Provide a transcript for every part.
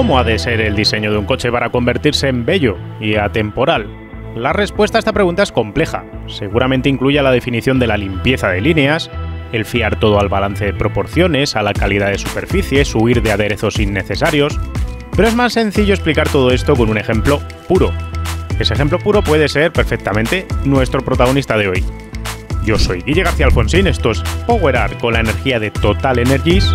¿Cómo ha de ser el diseño de un coche para convertirse en bello y atemporal? La respuesta a esta pregunta es compleja. Seguramente incluye la definición de la limpieza de líneas, el fiar todo al balance de proporciones, a la calidad de superficies, huir de aderezos innecesarios. Pero es más sencillo explicar todo esto con un ejemplo puro. Ese ejemplo puro puede ser perfectamente nuestro protagonista de hoy. Yo soy Guille García Alfonsín, esto es Power Art con la energía de Total Energies.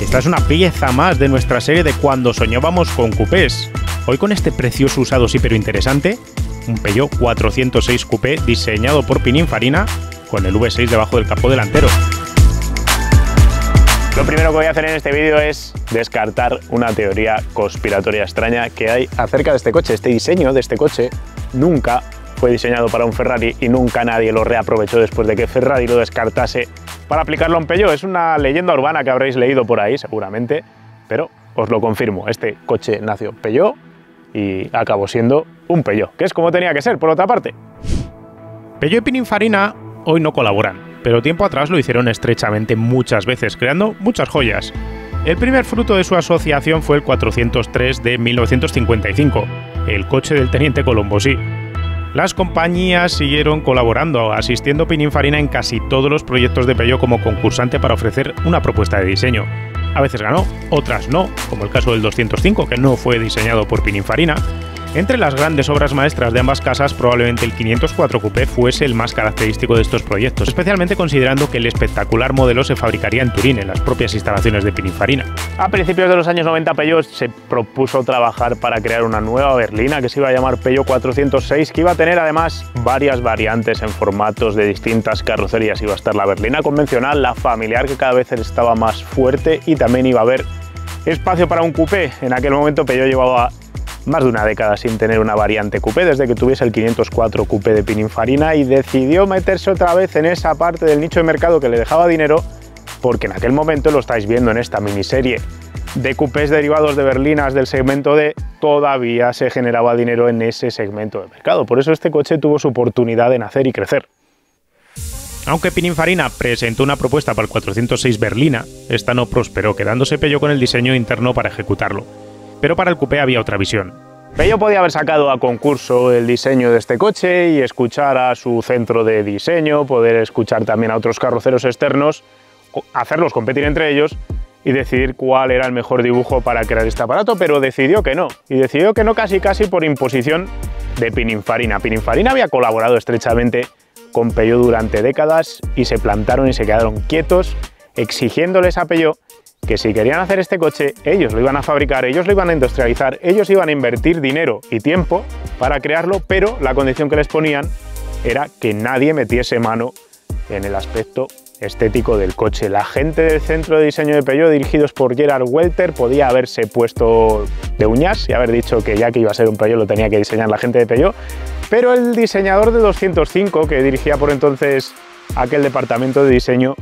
Esta es una pieza más de nuestra serie de Cuando soñábamos con cupés. Hoy con este precioso usado sí pero interesante, un Peugeot 406 Coupé diseñado por Pininfarina con el V6 debajo del capó delantero. Lo primero que voy a hacer en este vídeo es descartar una teoría conspiratoria extraña que hay acerca de este coche. Este diseño de este coche nunca fue diseñado para un Ferrari y nunca nadie lo reaprovechó después de que Ferrari lo descartase para aplicarlo a un Peugeot. Es una leyenda urbana que habréis leído por ahí seguramente, pero os lo confirmo, este coche nació Peugeot y acabó siendo un Peugeot, que es como tenía que ser, por otra parte. Peugeot y Pininfarina hoy no colaboran, pero tiempo atrás lo hicieron estrechamente muchas veces, creando muchas joyas. El primer fruto de su asociación fue el 403 de 1955, el coche del teniente Colombo, sí. Las compañías siguieron colaborando, asistiendo Pininfarina en casi todos los proyectos de Peugeot como concursante para ofrecer una propuesta de diseño. A veces ganó, otras no, como el caso del 205, que no fue diseñado por Pininfarina. Entre las grandes obras maestras de ambas casas, probablemente el 504 Coupé fuese el más característico de estos proyectos, especialmente considerando que el espectacular modelo se fabricaría en Turín, en las propias instalaciones de Pininfarina. A principios de los años 90, Peugeot se propuso trabajar para crear una nueva berlina que se iba a llamar Peugeot 406, que iba a tener además varias variantes en formatos de distintas carrocerías. Iba a estar la berlina convencional, la familiar, que cada vez estaba más fuerte, y también iba a haber espacio para un coupé. En aquel momento Peugeot llevaba más de una década sin tener una variante coupé, desde que tuviese el 504 Coupé de Pininfarina, y decidió meterse otra vez en esa parte del nicho de mercado que le dejaba dinero, porque en aquel momento, lo estáis viendo en esta miniserie de coupés derivados de berlinas del segmento D, todavía se generaba dinero en ese segmento de mercado. Por eso este coche tuvo su oportunidad de nacer y crecer. Aunque Pininfarina presentó una propuesta para el 406 berlina, esta no prosperó, quedándose Peugeot con el diseño interno para ejecutarlo. Pero para el coupé había otra visión. Peugeot podía haber sacado a concurso el diseño de este coche y escuchar a su centro de diseño, poder escuchar también a otros carroceros externos, hacerlos competir entre ellos y decidir cuál era el mejor dibujo para crear este aparato, pero decidió que no. Y decidió que no casi por imposición de Pininfarina. Pininfarina había colaborado estrechamente con Peugeot durante décadas y se plantaron y se quedaron quietos, exigiéndoles a Peugeot que si querían hacer este coche, ellos lo iban a fabricar, ellos lo iban a industrializar, ellos iban a invertir dinero y tiempo para crearlo, pero la condición que les ponían era que nadie metiese mano en el aspecto estético del coche. La gente del centro de diseño de Peugeot, dirigidos por Gerard Welter, podía haberse puesto de uñas y haber dicho que ya que iba a ser un Peugeot lo tenía que diseñar la gente de Peugeot, pero el diseñador de 205, que dirigía por entonces aquel departamento de diseño,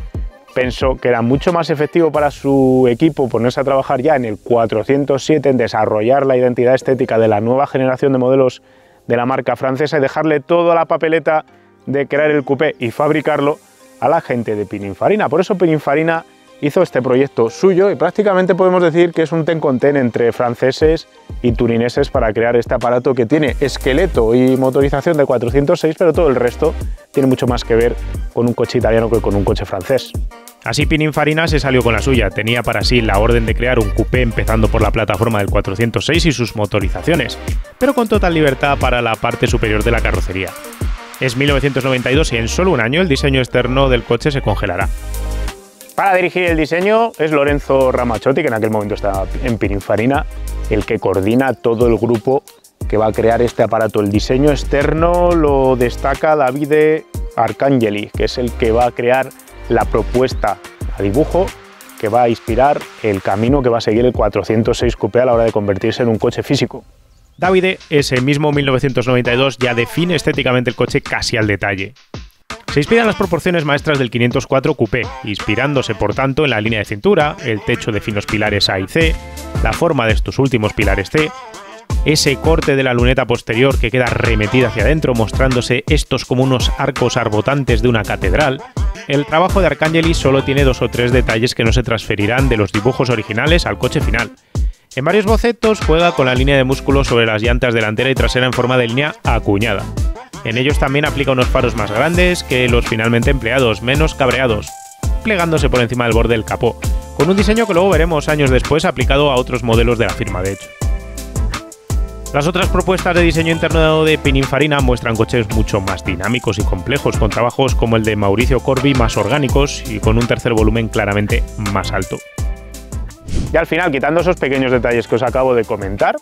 pensó que era mucho más efectivo para su equipo ponerse a trabajar ya en el 407, en desarrollar la identidad estética de la nueva generación de modelos de la marca francesa y dejarle toda la papeleta de crear el coupé y fabricarlo a la gente de Pininfarina. Por eso Pininfarina hizo este proyecto suyo y prácticamente podemos decir que es un ten con ten entre franceses y turineses para crear este aparato que tiene esqueleto y motorización de 406, pero todo el resto tiene mucho más que ver con un coche italiano que con un coche francés. Así Pininfarina se salió con la suya, tenía para sí la orden de crear un coupé empezando por la plataforma del 406 y sus motorizaciones, pero con total libertad para la parte superior de la carrocería. Es 1992 y en solo un año el diseño externo del coche se congelará. Para dirigir el diseño es Lorenzo Ramazzotti, que en aquel momento estaba en Pininfarina, el que coordina todo el grupo que va a crear este aparato. El diseño externo lo destaca Davide Arcangeli, que es el que va a crear la propuesta a dibujo que va a inspirar el camino que va a seguir el 406 Coupé a la hora de convertirse en un coche físico. Davide, ese mismo 1992, ya define estéticamente el coche casi al detalle. Se inspira en las proporciones maestras del 504 Coupé, inspirándose por tanto en la línea de cintura, el techo de finos pilares A y C, la forma de estos últimos pilares C, ese corte de la luneta posterior que queda remetida hacia adentro, mostrándose estos como unos arcos arbotantes de una catedral. El trabajo de Arcangeli solo tiene 2 o 3 detalles que no se transferirán de los dibujos originales al coche final. En varios bocetos juega con la línea de músculos sobre las llantas delantera y trasera en forma de línea acuñada. En ellos también aplica unos faros más grandes que los finalmente empleados, menos cabreados, plegándose por encima del borde del capó, con un diseño que luego veremos años después aplicado a otros modelos de la firma, de hecho. Las otras propuestas de diseño interno de Pininfarina muestran coches mucho más dinámicos y complejos, con trabajos como el de Mauricio Corvi más orgánicos y con un tercer volumen claramente más alto. Y al final, quitando esos pequeños detalles que os acabo de comentar,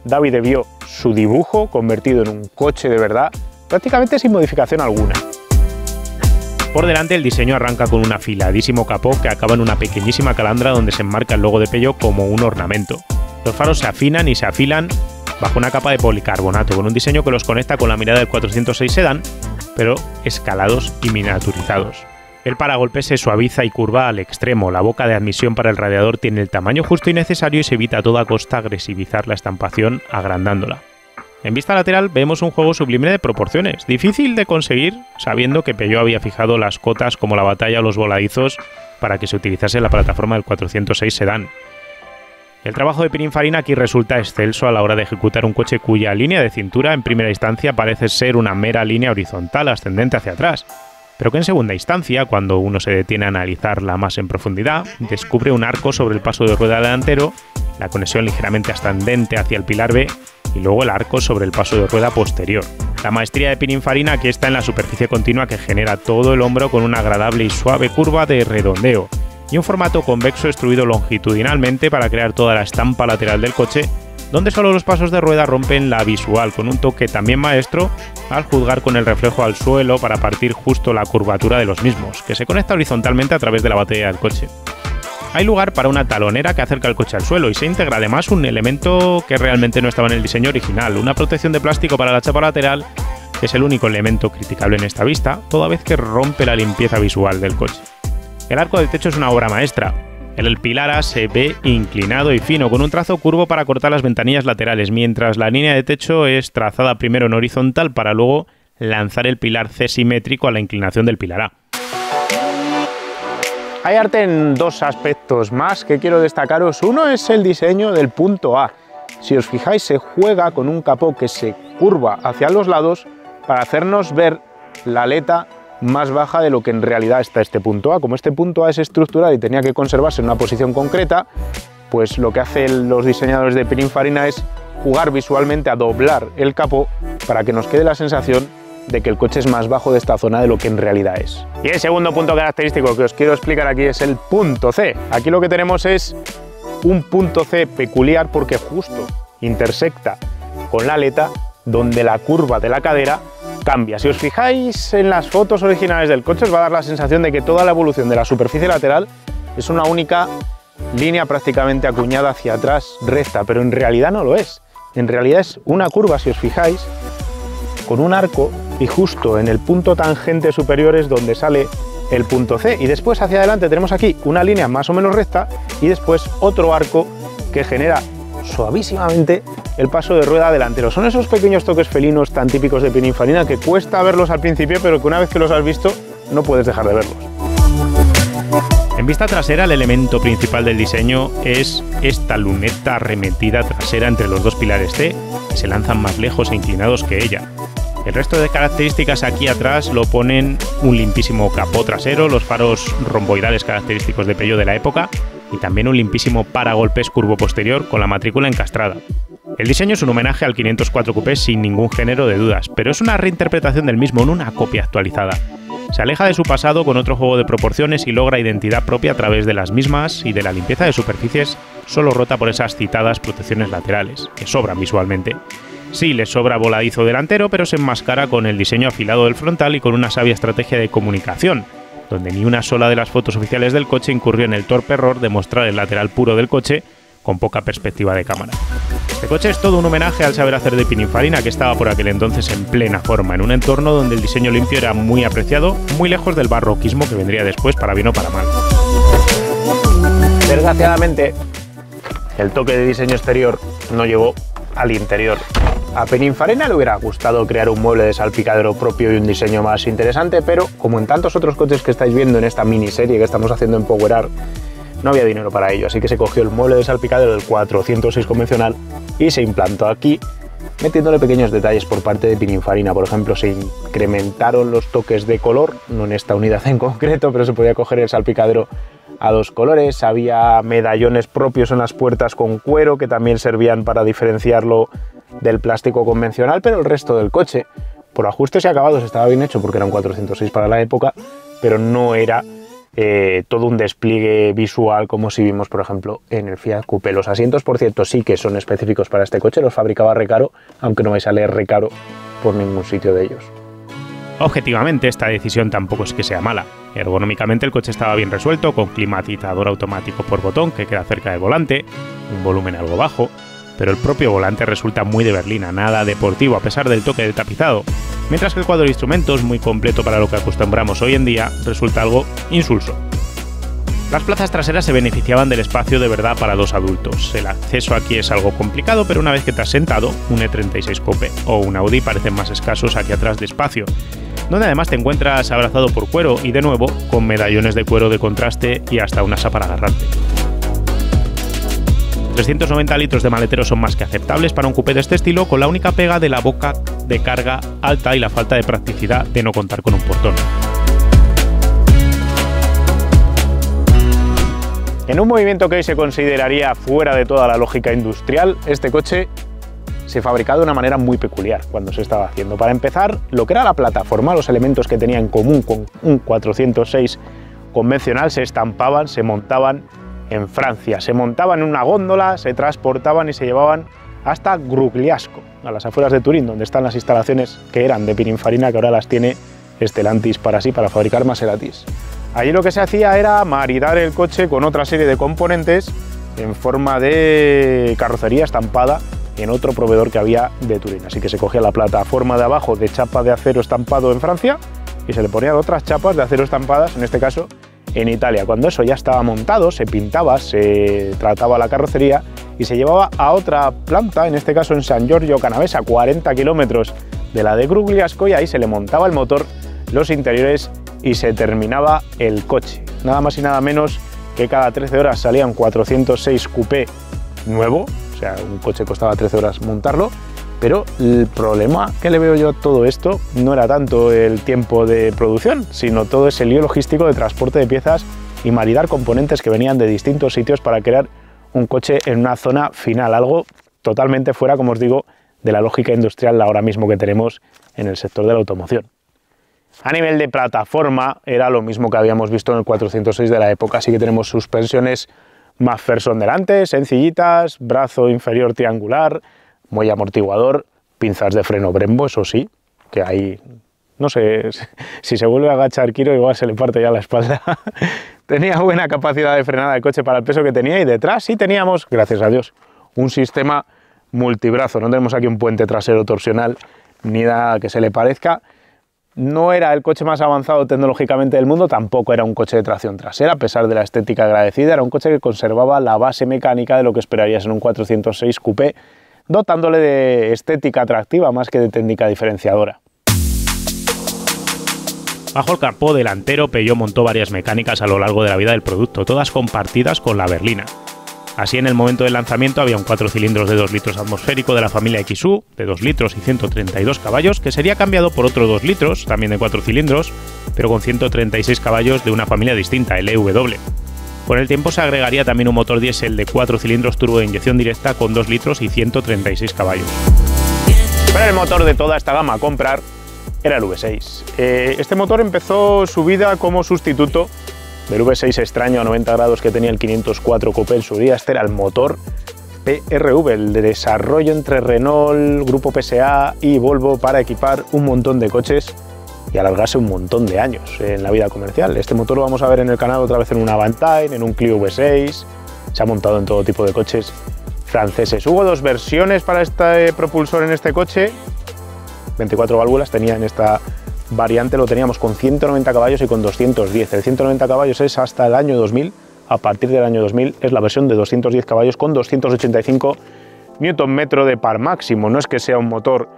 Davide vio su dibujo convertido en un coche de verdad, prácticamente sin modificación alguna. Por delante el diseño arranca con un afiladísimo capó que acaba en una pequeñísima calandra donde se enmarca el logo de Peugeot como un ornamento. Los faros se afinan y se afilan bajo una capa de policarbonato con un diseño que los conecta con la mirada del 406 Sedán, pero escalados y miniaturizados. El paragolpes se suaviza y curva al extremo, la boca de admisión para el radiador tiene el tamaño justo y necesario y se evita a toda costa agresivizar la estampación agrandándola. En vista lateral vemos un juego sublime de proporciones, difícil de conseguir sabiendo que Peugeot había fijado las cotas como la batalla o los voladizos para que se utilizase la plataforma del 406 Sedán. El trabajo de Pininfarina aquí resulta excelso a la hora de ejecutar un coche cuya línea de cintura en primera instancia parece ser una mera línea horizontal ascendente hacia atrás, pero que en segunda instancia, cuando uno se detiene a analizarla más en profundidad, descubre un arco sobre el paso de rueda delantero, la conexión ligeramente ascendente hacia el pilar B y luego el arco sobre el paso de rueda posterior. La maestría de Pininfarina aquí está en la superficie continua que genera todo el hombro con una agradable y suave curva de redondeo y un formato convexo extruido longitudinalmente para crear toda la estampa lateral del coche, donde solo los pasos de rueda rompen la visual con un toque también maestro al juzgar con el reflejo al suelo para partir justo la curvatura de los mismos, que se conecta horizontalmente a través de la batería del coche. Hay lugar para una talonera que acerca el coche al suelo y se integra además un elemento que realmente no estaba en el diseño original, una protección de plástico para la chapa lateral, que es el único elemento criticable en esta vista, toda vez que rompe la limpieza visual del coche. El arco del techo es una obra maestra. El pilar A se ve inclinado y fino, con un trazo curvo para cortar las ventanillas laterales, mientras la línea de techo es trazada primero en horizontal para luego lanzar el pilar C simétrico a la inclinación del pilar A. Hay arte en 2 aspectos más que quiero destacaros. Uno es el diseño del punto A. Si os fijáis, se juega con un capó que se curva hacia los lados para hacernos ver la aleta más baja de lo que en realidad está este punto A. Como este punto A es estructural y tenía que conservarse en una posición concreta, pues lo que hacen los diseñadores de Pininfarina es jugar visualmente a doblar el capó para que nos quede la sensación de que el coche es más bajo de esta zona de lo que en realidad es. Y el segundo punto característico que os quiero explicar aquí es el punto C. Aquí lo que tenemos es un punto C peculiar porque justo intersecta con la aleta donde la curva de la cadera cambia. Si os fijáis en las fotos originales del coche os va a dar la sensación de que toda la evolución de la superficie lateral es una única línea prácticamente acuñada hacia atrás recta, pero en realidad no lo es. En realidad es una curva, si os fijáis, con un arco y justo en el punto tangente superior es donde sale el punto C y después hacia adelante tenemos aquí una línea más o menos recta y después otro arco que genera suavísimamente el paso de rueda delantero. Son esos pequeños toques felinos tan típicos de Pininfarina que cuesta verlos al principio, pero que una vez que los has visto no puedes dejar de verlos. En vista trasera, el elemento principal del diseño es esta luneta arremetida trasera entre los 2 pilares C, que se lanzan más lejos e inclinados que ella. El resto de características aquí atrás lo ponen un limpísimo capó trasero, los faros romboidales característicos de Peugeot de la época y también un limpísimo paragolpes curvo posterior con la matrícula encastrada. El diseño es un homenaje al 504 Coupé sin ningún género de dudas, pero es una reinterpretación del mismo, no una copia actualizada. Se aleja de su pasado con otro juego de proporciones y logra identidad propia a través de las mismas y de la limpieza de superficies solo rota por esas citadas protecciones laterales, que sobran visualmente. Sí, les sobra voladizo delantero, pero se enmascara con el diseño afilado del frontal y con una sabia estrategia de comunicación, donde ni una sola de las fotos oficiales del coche incurrió en el torpe error de mostrar el lateral puro del coche con poca perspectiva de cámara. Este coche es todo un homenaje al saber hacer de Pininfarina, que estaba por aquel entonces en plena forma, en un entorno donde el diseño limpio era muy apreciado, muy lejos del barroquismo que vendría después para bien o para mal. Desgraciadamente, el toque de diseño exterior no llegó al interior. A Pininfarina le hubiera gustado crear un mueble de salpicadero propio y un diseño más interesante, pero como en tantos otros coches que estáis viendo en esta miniserie que estamos haciendo en PowerArt, no había dinero para ello, así que se cogió el mueble de salpicadero del 406 convencional y se implantó aquí, metiéndole pequeños detalles por parte de Pininfarina. Por ejemplo, se incrementaron los toques de color, no en esta unidad en concreto, pero se podía coger el salpicadero a dos colores, había medallones propios en las puertas con cuero que también servían para diferenciarlo del plástico convencional, pero el resto del coche, por ajustes y acabados, estaba bien hecho porque era un 406 para la época, pero no era todo un despliegue visual como si vimos, por ejemplo, en el Fiat Coupé. Los asientos, por cierto, sí que son específicos para este coche, los fabricaba Recaro, aunque no vais a leer Recaro por ningún sitio de ellos. Objetivamente, esta decisión tampoco es que sea mala. Ergonómicamente el coche estaba bien resuelto, con climatizador automático por botón que queda cerca del volante, un volumen algo bajo, pero el propio volante resulta muy de berlina, nada deportivo a pesar del toque del tapizado, mientras que el cuadro de instrumentos, muy completo para lo que acostumbramos hoy en día, resulta algo insulso. Las plazas traseras se beneficiaban del espacio de verdad para dos adultos. El acceso aquí es algo complicado, pero una vez que te has sentado, un E36 Coupé o un Audi parecen más escasos aquí atrás de espacio, donde además te encuentras abrazado por cuero y de nuevo con medallones de cuero de contraste y hasta un asa para agarrarte. 390 litros de maletero son más que aceptables para un coupé de este estilo, con la única pega de la boca de carga alta y la falta de practicidad de no contar con un portón. En un movimiento que hoy se consideraría fuera de toda la lógica industrial, este coche se fabricaba de una manera muy peculiar cuando se estaba haciendo. Para empezar, lo que era la plataforma, los elementos que tenía en común con un 406 convencional, se estampaban, se montaban en Francia. Se montaban en una góndola, se transportaban y se llevaban hasta Grugliasco, a las afueras de Turín, donde están las instalaciones que eran de Pininfarina, que ahora las tiene Stellantis para fabricar Maseratis. Allí lo que se hacía era maridar el coche con otra serie de componentes en forma de carrocería estampada en otro proveedor que había de Turín. Así que se cogía la plataforma de abajo de chapa de acero estampado en Francia y se le ponían otras chapas de acero estampadas, en este caso en Italia. Cuando eso ya estaba montado, se pintaba, se trataba la carrocería y se llevaba a otra planta, en este caso en San Giorgio Canavese, a 40 kilómetros de la de Grugliasco, y ahí se le montaba el motor, los interiores y se terminaba el coche. Nada más y nada menos que cada 13 horas salía un 406 Coupé nuevo, o sea, un coche costaba 13 horas montarlo, pero el problema que le veo yo a todo esto no era tanto el tiempo de producción, sino todo ese lío logístico de transporte de piezas y maridar componentes que venían de distintos sitios para crear un coche en una zona final, algo totalmente fuera, como os digo, de la lógica industrial ahora mismo que tenemos en el sector de la automoción. A nivel de plataforma era lo mismo que habíamos visto en el 406 de la época, así que tenemos suspensiones McPherson delante, sencillitas, brazo inferior triangular, muelle amortiguador, pinzas de freno Brembo, eso sí, que ahí, no sé, si se vuelve a agachar Kiro igual se le parte ya la espalda. Tenía buena capacidad de frenada el coche para el peso que tenía, y detrás sí teníamos, gracias a Dios, un sistema multibrazo. No tenemos aquí un puente trasero torsional ni nada que se le parezca. No era el coche más avanzado tecnológicamente del mundo, tampoco era un coche de tracción trasera, a pesar de la estética agradecida. Era un coche que conservaba la base mecánica de lo que esperarías en un 406 Coupé, dotándole de estética atractiva más que de técnica diferenciadora. Bajo el capó delantero, Peugeot montó varias mecánicas a lo largo de la vida del producto, todas compartidas con la berlina. Así, en el momento del lanzamiento había un 4 cilindros de 2 litros atmosférico de la familia XU, de 2 litros y 132 caballos, que sería cambiado por otro 2 litros, también de 4 cilindros, pero con 136 caballos de una familia distinta, el EW. Con el tiempo se agregaría también un motor diésel de 4 cilindros turbo de inyección directa con 2 litros y 136 caballos. Pero el motor de toda esta gama a comprar era el V6. Este motor empezó su vida como sustituto del V6 extraño a 90 grados que tenía el 504 Coupé en su día. Este era el motor PRV, el de desarrollo entre Renault, Grupo PSA y Volvo para equipar un montón de coches y alargarse un montón de años en la vida comercial. Este motor lo vamos a ver en el canal otra vez en un Avantime, en un Clio V6, se ha montado en todo tipo de coches franceses. Hubo dos versiones para este propulsor en este coche, 24 válvulas tenía en esta variante, lo teníamos con 190 caballos y con 210. El 190 caballos es hasta el año 2000, a partir del año 2000 es la versión de 210 caballos con 285 Nm de par máximo. No es que sea un motor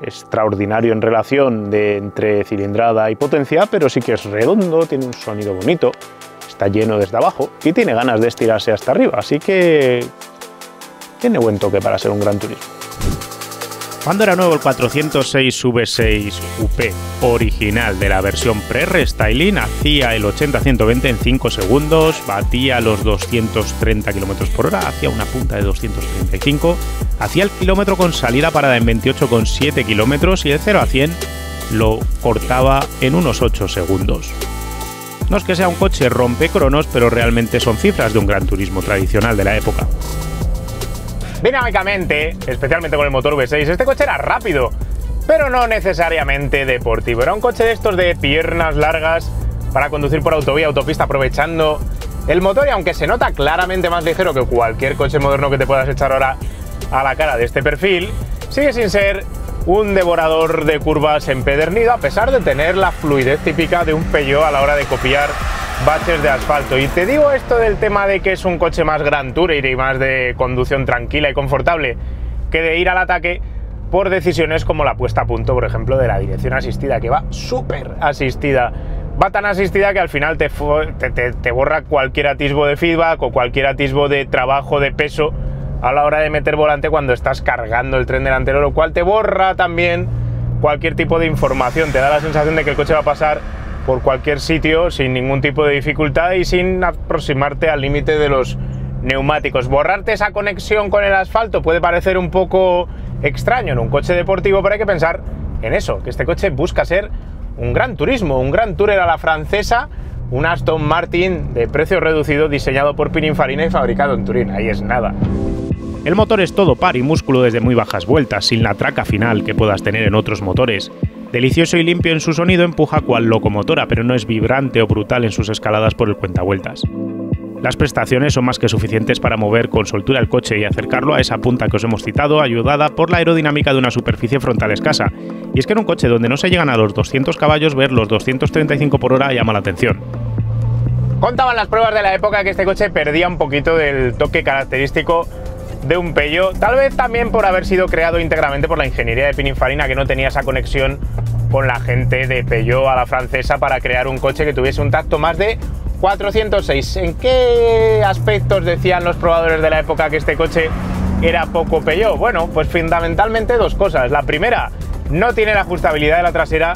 extraordinario en relación entre cilindrada y potencia, pero sí que es redondo, tiene un sonido bonito, está lleno desde abajo y tiene ganas de estirarse hasta arriba, así que tiene buen toque para ser un Gran Turismo. Cuando era nuevo el 406 V6 Coupé original de la versión pre-restyling, hacía el 80-120 en 5 segundos, batía los 230 km/h, hacía una punta de 235, hacía el kilómetro con salida parada en 28,7 km y el 0 a 100 lo cortaba en unos 8 segundos. No es que sea un coche rompecronos, pero realmente son cifras de un Gran Turismo tradicional de la época. Dinámicamente, especialmente con el motor V6, este coche era rápido, pero no necesariamente deportivo. Era un coche de estos de piernas largas para conducir por autovía, autopista, aprovechando el motor, y aunque se nota claramente más ligero que cualquier coche moderno que te puedas echar ahora a la cara de este perfil, sigue sin ser un devorador de curvas empedernido, a pesar de tener la fluidez típica de un Peugeot a la hora de copiar baches de asfalto. Y te digo esto del tema de que es un coche más Gran Tourer y más de conducción tranquila y confortable que de ir al ataque por decisiones como la puesta a punto, por ejemplo, de la dirección asistida, que va súper asistida. Va tan asistida que al final te borra cualquier atisbo de feedback o cualquier atisbo de trabajo de peso a la hora de meter volante cuando estás cargando el tren delantero, lo cual te borra también cualquier tipo de información. Te da la sensación de que el coche va a pasar por cualquier sitio sin ningún tipo de dificultad y sin aproximarte al límite de los neumáticos. Borrarte esa conexión con el asfalto puede parecer un poco extraño en un coche deportivo, pero hay que pensar en eso, que este coche busca ser un Gran Turismo, un Gran Tourer a la francesa, un Aston Martin de precio reducido diseñado por Pininfarina y fabricado en Turín. Ahí es nada. El motor es todo par y músculo desde muy bajas vueltas, sin la traca final que puedas tener en otros motores. Delicioso y limpio en su sonido, empuja cual locomotora, pero no es vibrante o brutal en sus escaladas por el cuentavueltas. Las prestaciones son más que suficientes para mover con soltura el coche y acercarlo a esa punta que os hemos citado, ayudada por la aerodinámica de una superficie frontal escasa. Y es que en un coche donde no se llegan a los 200 caballos, ver los 235 por hora llama la atención. Contaban las pruebas de la época que este coche perdía un poquito del toque característico de un Peugeot, tal vez también por haber sido creado íntegramente por la ingeniería de Pininfarina, que no tenía esa conexión con la gente de Peugeot a la francesa para crear un coche que tuviese un tacto más de 406. ¿En qué aspectos decían los probadores de la época que este coche era poco Peugeot? Bueno, pues fundamentalmente dos cosas. La primera, no tiene la ajustabilidad de la trasera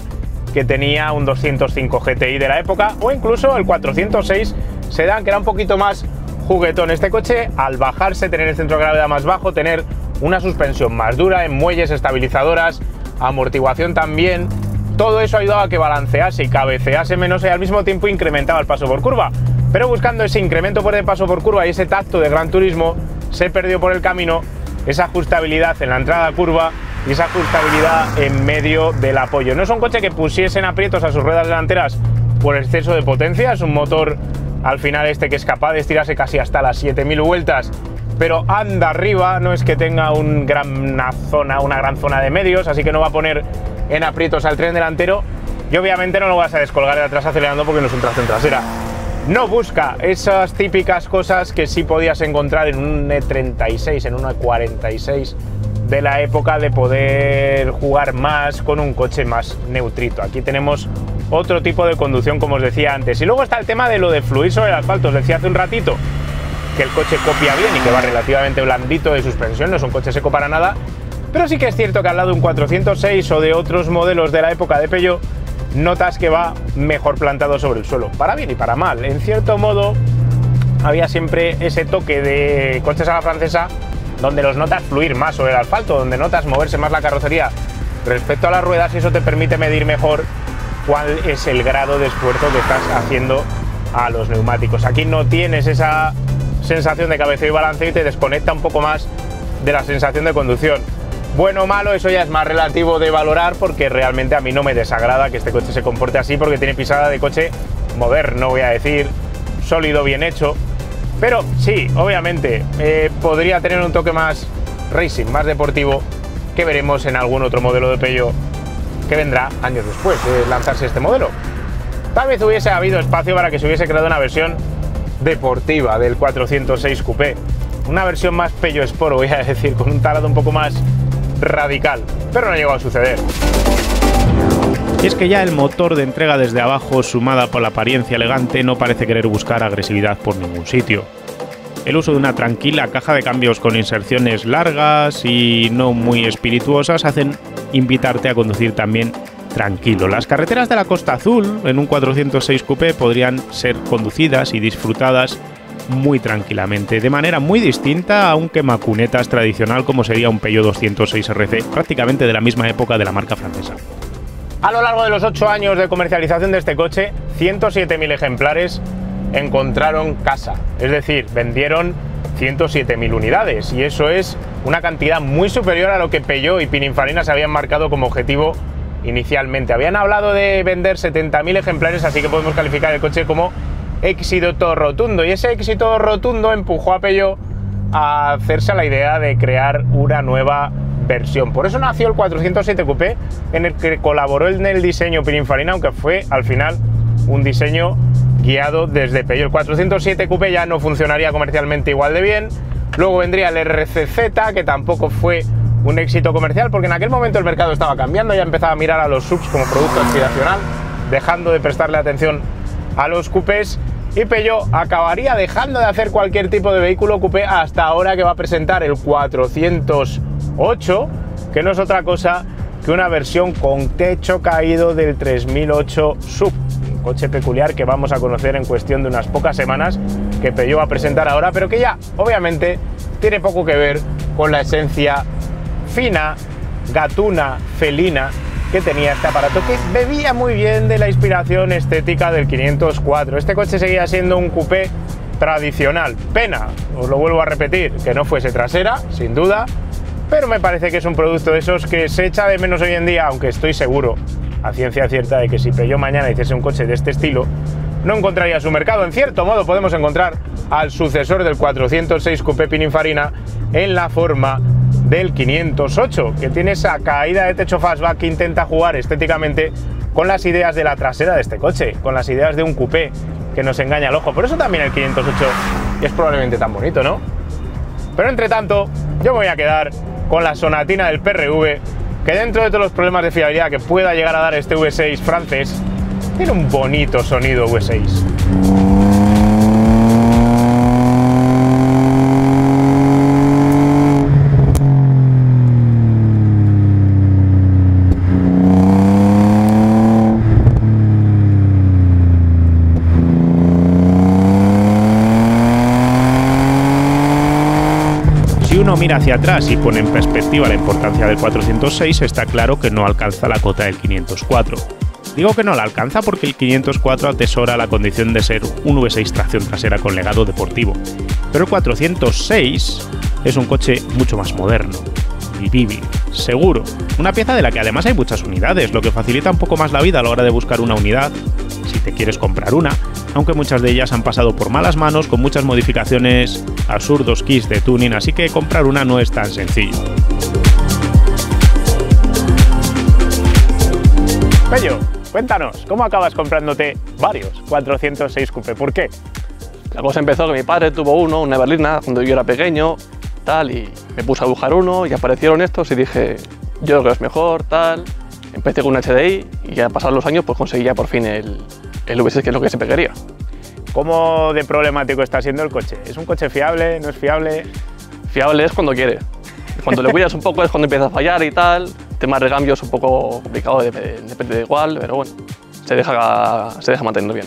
que tenía un 205 GTI de la época, o incluso el 406 Sedán, que era un poquito más juguetón. Este coche, al bajarse, tener el centro de gravedad más bajo, tener una suspensión más dura en muelles estabilizadoras, amortiguación también, todo eso ayudaba a que balancease y cabecease menos y al mismo tiempo incrementaba el paso por curva. Pero buscando ese incremento por el paso por curva y ese tacto de Gran Turismo, se perdió por el camino esa ajustabilidad en la entrada a curva y esa ajustabilidad en medio del apoyo. No es un coche que pusiesen aprietos a sus ruedas delanteras por exceso de potencia, es un motor al final que es capaz de estirarse casi hasta las 7000 vueltas, pero anda arriba, no es que tenga una gran zona de medios, así que no va a poner en aprietos al tren delantero y obviamente no lo vas a descolgar de atrás acelerando porque no es un tracción trasera. No busca esas típicas cosas que sí podías encontrar en un E36, en un E46 de la época, de poder jugar más con un coche más neutrito. Aquí tenemos otro tipo de conducción, como os decía antes. Y luego está el tema de lo de fluir sobre el asfalto. Os decía hace un ratito que el coche copia bien y que va relativamente blandito de suspensión, no es un coche seco para nada, pero sí que es cierto que al lado de un 406 o de otros modelos de la época de Peugeot, notas que va mejor plantado sobre el suelo, para bien y para mal. En cierto modo, había siempre ese toque de coches a la francesa donde los notas fluir más sobre el asfalto, donde notas moverse más la carrocería respecto a las ruedas, y eso te permite medir mejor cuál es el grado de esfuerzo que estás haciendo a los neumáticos. Aquí no tienes esa sensación de cabeceo y balanceo y te desconecta un poco más de la sensación de conducción. Bueno o malo, eso ya es más relativo de valorar, porque realmente a mí no me desagrada que este coche se comporte así, porque tiene pisada de coche moderno, voy a decir, sólido, bien hecho. Pero sí, obviamente, podría tener un toque más racing, más deportivo, que veremos en algún otro modelo de Peugeot que vendrá años después de lanzarse este modelo. Tal vez hubiese habido espacio para que se hubiese creado una versión deportiva del 406 Coupé. una versión más Peugeot Sport, voy a decir, con un talado un poco más radical, pero no llegó a suceder. Y es que ya el motor de entrega desde abajo, sumada por la apariencia elegante, no parece querer buscar agresividad por ningún sitio. El uso de una tranquila caja de cambios con inserciones largas y no muy espirituosas hacen invitarte a conducir también tranquilo. Las carreteras de la Costa Azul en un 406 Coupé podrían ser conducidas y disfrutadas muy tranquilamente, de manera muy distinta a un quemacunetas tradicional como sería un Peugeot 206 RC, prácticamente de la misma época de la marca francesa. A lo largo de los 8 años de comercialización de este coche, 107.000 ejemplares encontraron casa, es decir, vendieron 107.000 unidades, y eso es una cantidad muy superior a lo que Peugeot y Pininfarina se habían marcado como objetivo inicialmente. Habían hablado de vender 70.000 ejemplares, así que podemos calificar el coche como éxito rotundo, y ese éxito rotundo empujó a Peugeot a hacerse a la idea de crear una nueva versión. Por eso nació el 407 Coupé, en el que colaboró en el diseño Pininfarina, aunque fue al final un diseño guiado desde Peugeot. El 407 Coupé ya no funcionaría comercialmente igual de bien. Luego vendría el RCZ, que tampoco fue un éxito comercial, porque en aquel momento el mercado estaba cambiando, ya empezaba a mirar a los SUVs como producto aspiracional, dejando de prestarle atención a los coupés, y Peugeot acabaría dejando de hacer cualquier tipo de vehículo coupé hasta ahora, que va a presentar el 408, que no es otra cosa que una versión con techo caído del 3008 SUV, un coche peculiar que vamos a conocer en cuestión de unas pocas semanas, que Peugeot va a presentar ahora, pero que ya obviamente tiene poco que ver con la esencia fina, gatuna, felina que tenía este aparato, que bebía muy bien de la inspiración estética del 504. Este coche seguía siendo un coupé tradicional. Pena, os lo vuelvo a repetir, que no fuese trasera, sin duda, pero me parece que es un producto de esos que se echa de menos hoy en día, aunque estoy seguro, a ciencia cierta, de que si Peugeot mañana hiciese un coche de este estilo, no encontraría su mercado. En cierto modo podemos encontrar al sucesor del 406 Coupé Pininfarina en la forma del 508, que tiene esa caída de techo fastback que intenta jugar estéticamente con las ideas de la trasera de este coche, con las ideas de un coupé que nos engaña al ojo. Por eso también el 508 es probablemente tan bonito, ¿no? Pero entre tanto, yo me voy a quedar con la sonatina del PRV, que dentro de todos los problemas de fiabilidad que pueda llegar a dar este V6 francés, tiene un bonito sonido V6. Si uno mira hacia atrás y pone en perspectiva la importancia del 406, está claro que no alcanza la cota del 504. Digo que no la alcanza porque el 504 atesora la condición de ser un V6 tracción trasera con legado deportivo, pero el 406 es un coche mucho más moderno, vivible, seguro, una pieza de la que además hay muchas unidades, lo que facilita un poco más la vida a la hora de buscar una unidad, si te quieres comprar una, aunque muchas de ellas han pasado por malas manos con muchas modificaciones, absurdos kits de tuning, así que comprar una no es tan sencillo. Pello, cuéntanos, ¿cómo acabas comprándote varios 406 Coupé? ¿Por qué? La cosa empezó que mi padre tuvo uno, una berlina, cuando yo era pequeño, tal, y me puse a buscar uno y aparecieron estos y dije, yo creo que es mejor, tal. Empecé con un HDI y ya pasados los años pues conseguí ya por fin el V6, que es lo que siempre quería. ¿Cómo de problemático está siendo el coche? ¿Es un coche fiable? ¿No es fiable? Fiable es cuando quiere. Cuando le cuidas un poco es cuando empieza a fallar y tal. Temas de cambio es un poco complicado, depende de igual, pero bueno, se deja manteniendo bien.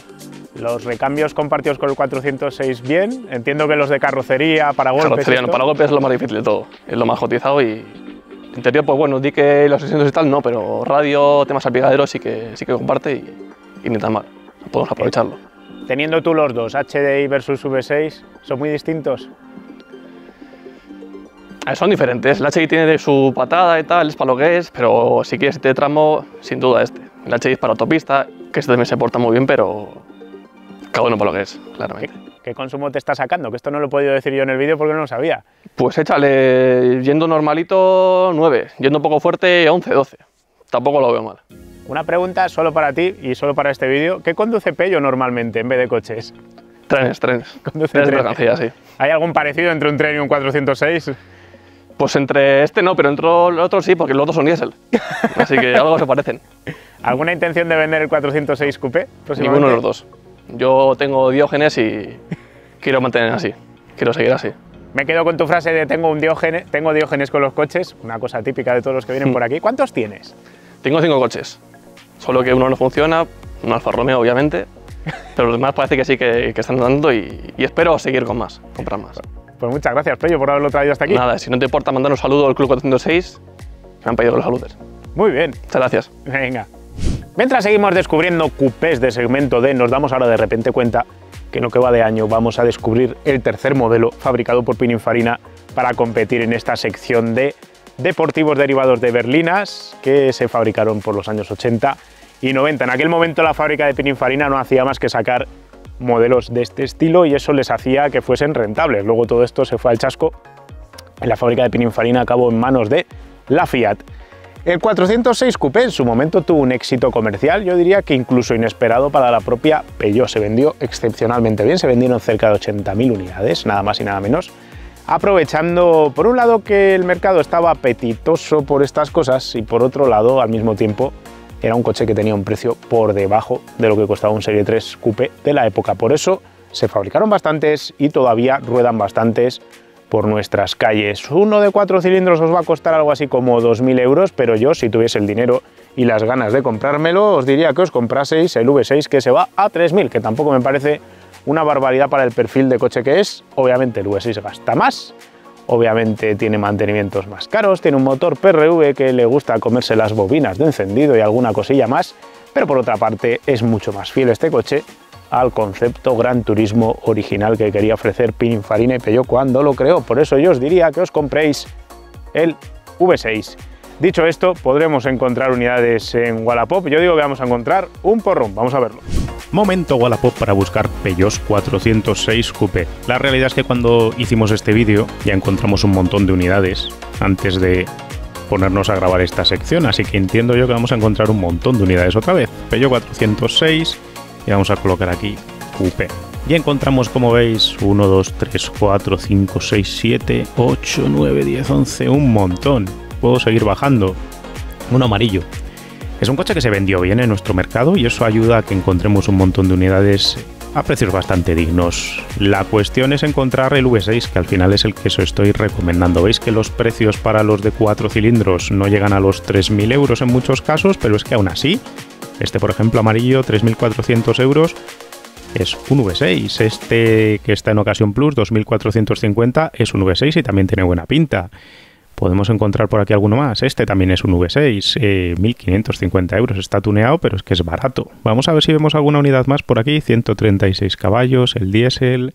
¿Los recambios compartidos con el 406 bien? Entiendo que los de carrocería, para golpes... Carrocería, no, para golpes es lo más difícil de todo, es lo más cotizado y... Interior, pues bueno, di que los asientos y tal no, pero radio, temas salpicaderos sí que comparte y ni tan mal, podemos aprovecharlo. Teniendo tú los dos, HDI versus V6, ¿son muy distintos? Son diferentes, el HDI tiene su patada y tal, es para lo que es, pero si quieres este tramo, sin duda este. El HDI es para autopista, que este también se porta muy bien, pero cada uno para lo que es, claramente. ¿Qué consumo te está sacando? Que esto no lo he podido decir yo en el vídeo porque no lo sabía. Pues échale, yendo normalito, 9, yendo un poco fuerte, 11, 12. Tampoco lo veo mal. Una pregunta solo para ti y solo para este vídeo. ¿Qué conduce Pello normalmente en vez de coches? Trenes. Conduce Trenes de tren. mercancía, sí. ¿Hay algún parecido entre un tren y un 406? Pues entre este no, pero entre el otro sí, porque los otros son diésel. Así que algo se parecen. ¿Alguna intención de vender el 406 Coupé próximamente? Ninguno de los dos. Yo tengo Diógenes y quiero mantener así. Quiero seguir así. Me quedo con tu frase de tengo Diógenes con los coches, una cosa típica de todos los que vienen por aquí. ¿Cuántos tienes? Tengo 5 coches, solo que uno no funciona, un Alfa Romeo obviamente, pero los demás parece que sí que están dando y espero seguir con más, comprar más. Pues muchas gracias, Pello, por haberlo traído hasta aquí. Nada, si no te importa mandar un saludo al Club 406, que me han pedido que los saludes. Muy bien. Muchas gracias. Venga. Mientras seguimos descubriendo coupés de segmento D, nos damos ahora de repente cuenta que en lo que va de año vamos a descubrir el tercer modelo fabricado por Pininfarina para competir en esta sección de deportivos derivados de berlinas que se fabricaron por los años 80 y 90. En aquel momento la fábrica de Pininfarina no hacía más que sacar modelos de este estilo y eso les hacía que fuesen rentables. Luego todo esto se fue al chasco y la fábrica de Pininfarina acabó en manos de la Fiat. El 406 Coupé en su momento tuvo un éxito comercial, yo diría que incluso inesperado para la propia Peugeot. Se vendió excepcionalmente bien, se vendieron cerca de 80.000 unidades, nada más y nada menos, aprovechando por un lado que el mercado estaba apetitoso por estas cosas y por otro lado al mismo tiempo era un coche que tenía un precio por debajo de lo que costaba un Serie 3 Coupé de la época. Por eso se fabricaron bastantes y todavía ruedan bastantes por nuestras calles. Uno de 4 cilindros os va a costar algo así como 2.000 euros, pero yo, si tuviese el dinero y las ganas de comprármelo, os diría que os compraseis el V6 que se va a 3.000, que tampoco me parece una barbaridad para el perfil de coche que es. Obviamente el V6 gasta más, obviamente tiene mantenimientos más caros, tiene un motor PRV que le gusta comerse las bobinas de encendido y alguna cosilla más, pero por otra parte es mucho más fiel este coche al concepto Gran Turismo original que quería ofrecer Pininfarina y Peugeot cuando lo creó. Por eso yo os diría que os compréis el V6. Dicho esto, podremos encontrar unidades en Wallapop. Yo digo que vamos a encontrar un porrón. Vamos a verlo. Momento Wallapop para buscar Peugeot 406 Coupé. La realidad es que cuando hicimos este vídeo ya encontramos un montón de unidades antes de ponernos a grabar esta sección, así que entiendo yo que vamos a encontrar un montón de unidades otra vez. Peugeot 406 y vamos a colocar aquí Coupé. Y encontramos, como veis, 1, 2, 3, 4, 5, 6, 7, 8, 9, 10, 11, un montón. Puedo seguir bajando. Uno amarillo. Es un coche que se vendió bien en nuestro mercado y eso ayuda a que encontremos un montón de unidades a precios bastante dignos. La cuestión es encontrar el V6, que al final es el que os estoy recomendando. Veis que los precios para los de 4 cilindros no llegan a los 3.000 euros en muchos casos, pero es que aún así, este por ejemplo amarillo, 3.400 euros, es un V6. Este que está en Occasion Plus, 2.450, es un V6 y también tiene buena pinta. Podemos encontrar por aquí alguno más. Este también es un V6, 1.550 euros. Está tuneado, pero es que es barato. Vamos a ver si vemos alguna unidad más por aquí. 136 caballos, el diésel.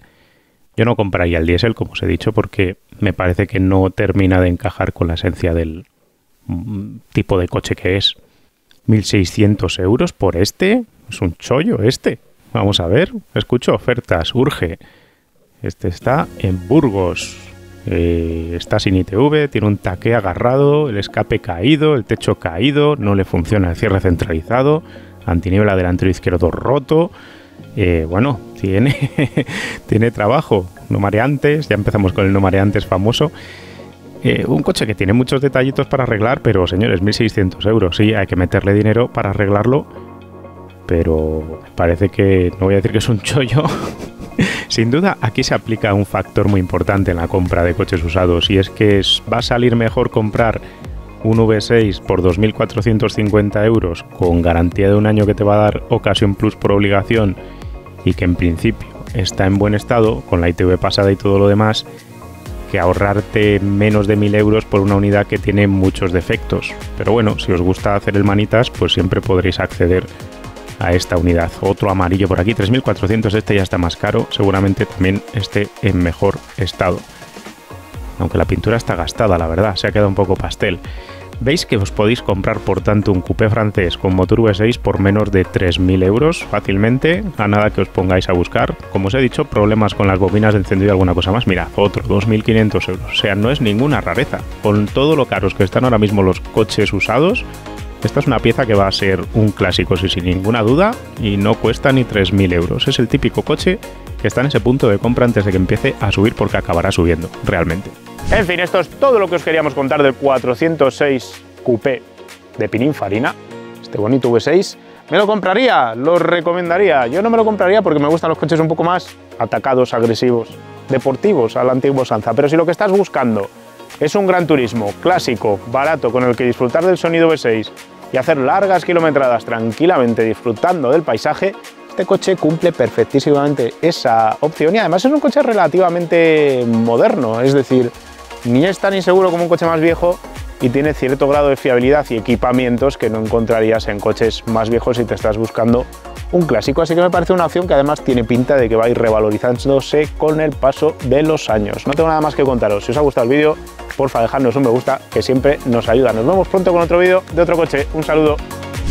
Yo no compraría el diésel, como os he dicho, porque me parece que no termina de encajar con la esencia del tipo de coche que es. 1.600 euros por este. Es un chollo este. Vamos a ver. Escucho ofertas. Urge. Este está en Burgos. Está sin ITV, tiene un taqué agarrado, el escape caído, el techo caído, no le funciona el cierre centralizado, antiniebla delantero izquierdo roto. Bueno, tiene trabajo. No mareantes, ya empezamos con el no mareantes famoso. Un coche que tiene muchos detallitos para arreglar, pero señores, 1.600 euros. Sí, hay que meterle dinero para arreglarlo, pero parece que, no voy a decir que es un chollo. Sin duda, aquí se aplica un factor muy importante en la compra de coches usados y es que va a salir mejor comprar un V6 por 2.450 euros con garantía de un año que te va a dar Occasion Plus por obligación y que en principio está en buen estado, con la ITV pasada y todo lo demás, que ahorrarte menos de 1.000 euros por una unidad que tiene muchos defectos. Pero bueno, si os gusta hacer el manitas, pues siempre podréis acceder a esta unidad. Otro amarillo por aquí, 3.400, este ya está más caro, seguramente también esté en mejor estado. Aunque la pintura está gastada, la verdad, se ha quedado un poco pastel. Veis que os podéis comprar por tanto un coupé francés con motor V6 por menos de 3.000 euros fácilmente, a nada que os pongáis a buscar. Como os he dicho, problemas con las bobinas de encendido y alguna cosa más. Mirad, otro, 2.500 euros. O sea, no es ninguna rareza. Con todo lo caros que están ahora mismo los coches usados, Esta es una pieza que va a ser un clásico, sí, sin ninguna duda, y no cuesta ni 3.000 euros. Es el típico coche que está en ese punto de compra antes de que empiece a subir, porque acabará subiendo, realmente. En fin, esto es todo lo que os queríamos contar del 406 Coupé de Pininfarina, este bonito V6. ¿Me lo compraría? ¿Lo recomendaría? Yo no me lo compraría porque me gustan los coches un poco más atacados, agresivos, deportivos, a la antigua usanza. Pero si lo que estás buscando es un Gran Turismo clásico, barato, con el que disfrutar del sonido V6 y hacer largas kilometradas tranquilamente disfrutando del paisaje, este coche cumple perfectísimamente esa opción y además es un coche relativamente moderno, es decir, ni es tan inseguro como un coche más viejo y tiene cierto grado de fiabilidad y equipamientos que no encontrarías en coches más viejos si te estás buscando un clásico. Así que me parece una opción que además tiene pinta de que va a ir revalorizándose con el paso de los años. No tengo nada más que contaros. Si os ha gustado el vídeo, porfa, dejadnos un me gusta, que siempre nos ayuda. Nos vemos pronto con otro vídeo de otro coche. Un saludo.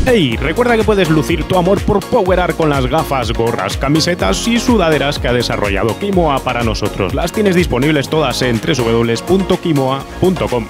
Hey, recuerda que puedes lucir tu amor por PowerArt con las gafas, gorras, camisetas y sudaderas que ha desarrollado Kimoa para nosotros. Las tienes disponibles todas en www.kimoa.com.